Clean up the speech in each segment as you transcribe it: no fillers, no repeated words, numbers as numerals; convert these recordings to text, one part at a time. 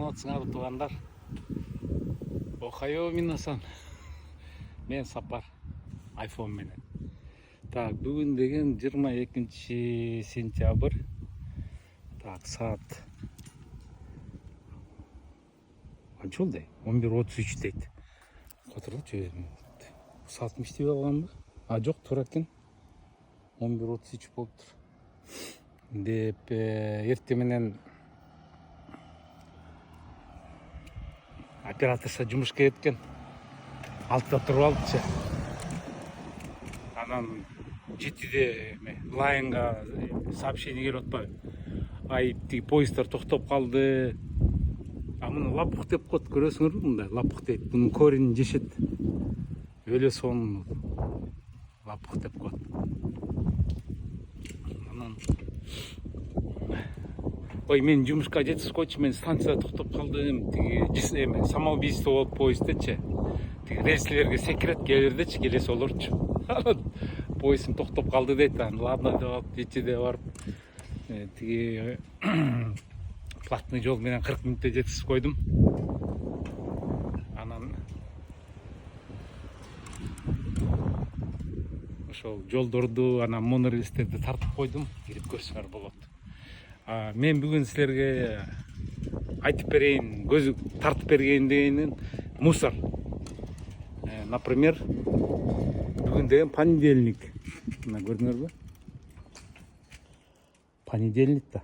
Саламатсыңарбы туугандар. Охайо минасан. Мен Сапар iPhone менен. Так, бүгүн деген 22 сентябрь. Так, саат канча болду? 11:33 дейт. Которчу саатым иштеп алганбы? Жок, туура экен. 11:33 болуптур. Деп эртең менен операторша жумушка кеткен. 6-да туруп алыпчы. Анан 7-де лайнга сообщение келип атпайбы. Тиги поезддар токтоп калды. Муну лапук деп коет, көрөсүңөрбү? Мындай лапук дейт. Бунун коренин жешет. Өлө сонун лапук деп коет. Анан мен жумушка жетишип койчу, мен станцияда токтоп калдым. Тиги самоубийство болуп поезддечи. Тиги рельслерге секирет келердечи, келесе болорчу. Поездым токтоп калды дейт. Ладно деп алып, 7-де барып, тиги платный жол менен 40 мүнөттө жетишип койдум. Анан ошол жолдорду, анан монорельстерди тартып койдум. Кирип көрсөңөр болот. Мен бүгүн силерге айтып берейин, көзү тартып берген дегенин мусор. Например, бүгүн деген понедельник. Мына көрдүңөрбү? Понедельник да.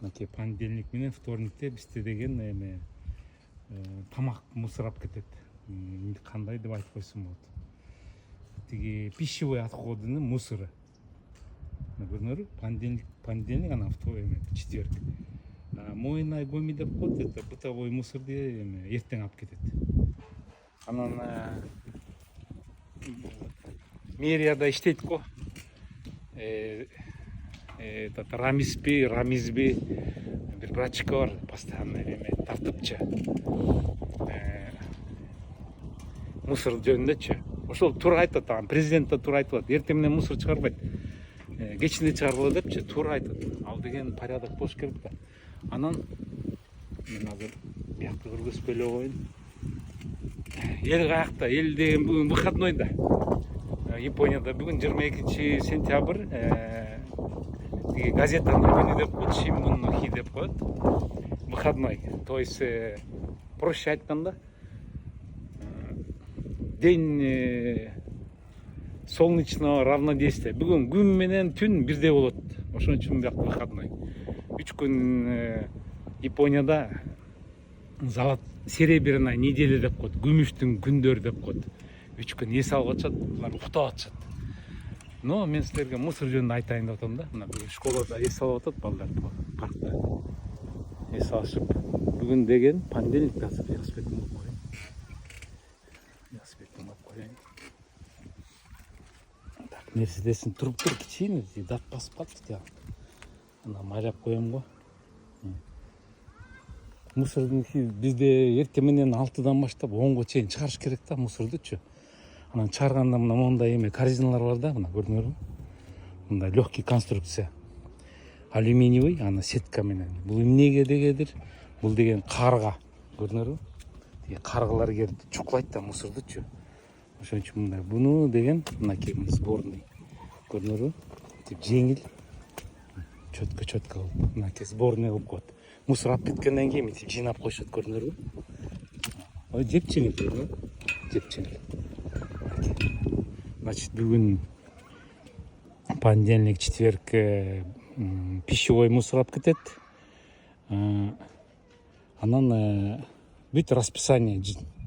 Мынакей понедельник менен вторникте бизде деген тамак мусор алып кетет. Кандай деп айтып койсом болот. Тиги пищевой отходынын мусору. Көрдүңөрбү? Понедельник, анан четверг. Моюнай гоми деп коет, это бытовой мусорду эртең алып кетет. Анан мэрияда иштейт го. Рамизби бир врачка бар, постоянно тартыпчы. Мусор жөнүндөчү. Ошол туура айтат, президент да туура айтып атат. Эртең менен мусор чыгарбайт. Кечинде чыгаргыла депчи, туура айтат. Ал деген порядок болуш керек да. Анан мен азыр биякты көргөзүп эле коеюн. Эл каякта? Эл деген бүгүн выходной да. Японияда бүгүн 22 сентябрь. Тиги газетанын күнү деп коет, Шимбун хи деп коет. Выходной. То есть проще айтканда день солнечного равнодействия. Бүгүн күн менен түн бирдей болот. Ошон үчүн бияк выходной. 3 күн Японияда серебряная неделя деп коет. Күмүштүн күндөрү деп коет. 3 күн эс алып атышат, булар уктап атышат. Но мен силерге мусор жөнүндө айтайын деп атам да. Мына школада эс алып атат балдар, паркта. Эс алышып, бүгүн деген понедельник да велосипедин алып коеюн. Велосипедин алып коеюн. Так, Мерседесин туруптур, кичине, дат басып калыптыр. Ана майлап коем го. Мусордун бизде эртең менен 6-дан баштап 10-го чейин чыгарыш керек да мусордучу. Анан чыгарганда мына мондай корзиналар бар да, мына көрдүңөрбү? Мындай легкий конструкция. Алюминиевый, ана сетка менен. Бул эмнеге дегендир? Бул деген карга, көрдүңөрбү? Каргалар келип чукулайт да мусордучу. Ошон үчүн мындай. Буну деген мынакей сборный. Көрдүңөрбү? Тип жеңил. Чөткө болуп. Мынакей сборный кылып коет. Мусор алып кеткенден кийин мынтип жыйнап коюшат, көрдүңөрбү? Ой, жепчеңил, көрдүңөрбү? Жепчеңил. Значит, бүгүн понедельник, четверг пищевой мусор алып кетет. Анан бүт расписание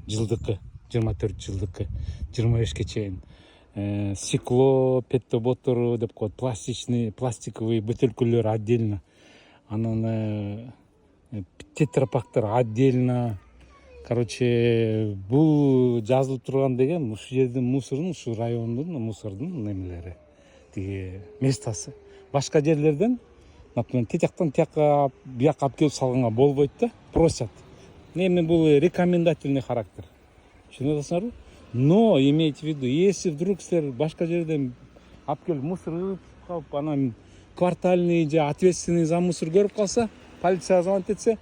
жылдыкы, 24 жылдыкы, 25-ке чейин. Стекло, петтоботтор деп коет, пластиковый бөтөлкөлөр отдельно. Анан тетрапактар отдельно. Короче, бул жазылып турган деген ушул жердин мусордун, ушул райондун мусордун немелери, тиги местасы. Башка жерлерден, например, тияктан тияка бияка алып келип салганга болбойт да, просят. Бул рекомендательный характер. Түшүнүп атасыңарбы? Но имейте в виду, если вдруг силер башка жерден алып келип мусор кылып калып, анан квартальный же ответственный за мусор көрүп калса, полицияга звонить этсе,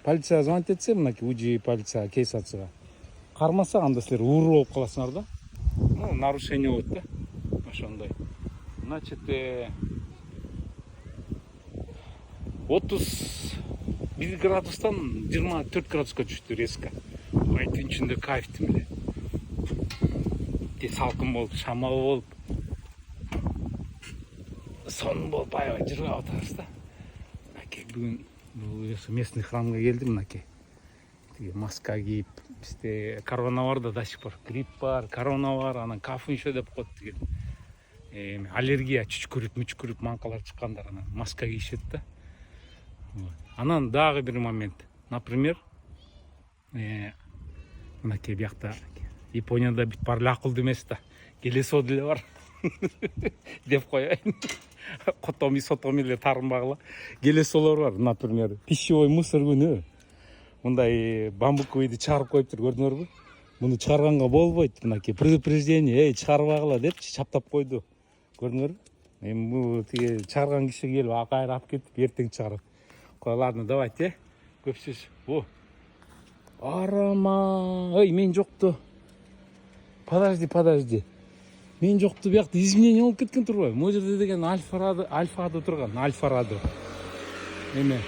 полицияга звонить этсе, мынакей уji полицияга кейс ачууга кармаса анда силер ууру болуп каласыңар да. Ну, нарушение болот да. Ошондой. Значит, 31 градустан 24 градуска түштү резко. Ай түн ичинде кайфтым эле. Салкын болуп, шамал болуп, сон болуп аябай жыргап атабыз да. Мынакей бүгүн бул местный храмга келдим, мынакей. Маска кийип, бизде корона бар да, до сих пор. Грипп бар, корона бар, анан кафынча деп коет деген. Аллергия, мүчкүрүп маңкалар чыккандар анан маска кийишет да. Анан дагы бир момент. Например, мынакей биякта Японияда бүт бар эле акылдуу эмес да. Келесо деле бар. Деп коеюн. Котоми, сотоми эле таарынбагыла. Келесолор бар, например, пищевой мусор күнү. Мындай бамбуковыйды чыгарып коюптур, көрдүңөрбү? Муну чыгарганга болбойт, мынакей предупреждение, чыгарбагыла депчи чаптап койду. Көрдүңөрбү? Эми бул тиги чыгарган киши келип кайра алып кетип эртең чыгарат. Кой, ладно, давайте. Көп сөз. О. Арама. Ой, мен жокту. Подожди. Мен жокту биякта изменение болуп кеткен турбайбы? Могу жерде деген Альфа-Радо турган, Альфа-Радо. Эме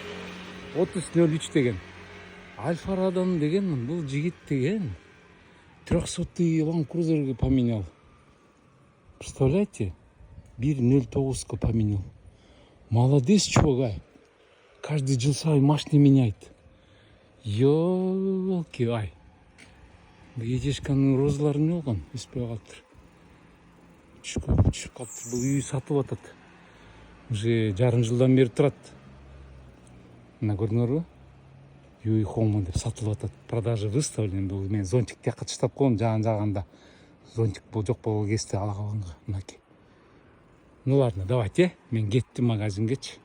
3003 деген. Альфа-Радон деген бул жигит деген 300-й Land Cruiser'га поменял. Представляете? 109-га поменял. Молодец, чувак, ай. Каждый жыл сайын машина меняет. Ёлки, ай. Етешканын розалары не болгон? Өспөй калыптыр. Түшүп калыптыр. Бул үй сатылып атат. Уже жарым жылдан бери турат. Мына көрдүңөрбү? Үй Хома деп сатылып атат. Продажа выставлен. Бул мен зонтик тияка таштап койгом жаган-жаганда. Зонтик бул жок болгон кезде ала калганга. Мынакей. Ну ладно, давайте. Мен кеттим магазингечи.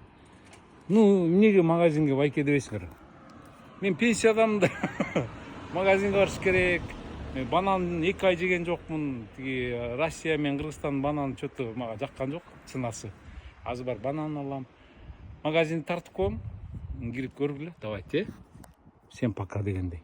Ну, эмнеге магазинге байке дебейсиңер? Мен пенсиядамын да. Магазинге барыш керек. Мен банан 2 ай жеген жокмун. Тиги Россия менен Кыргызстан банан чөтө мага жаккан жок ценасы. Азыр бар банан алам. Магазинди тартып коем. Кирип көргүлө. Давайте. Всем пока дегендей.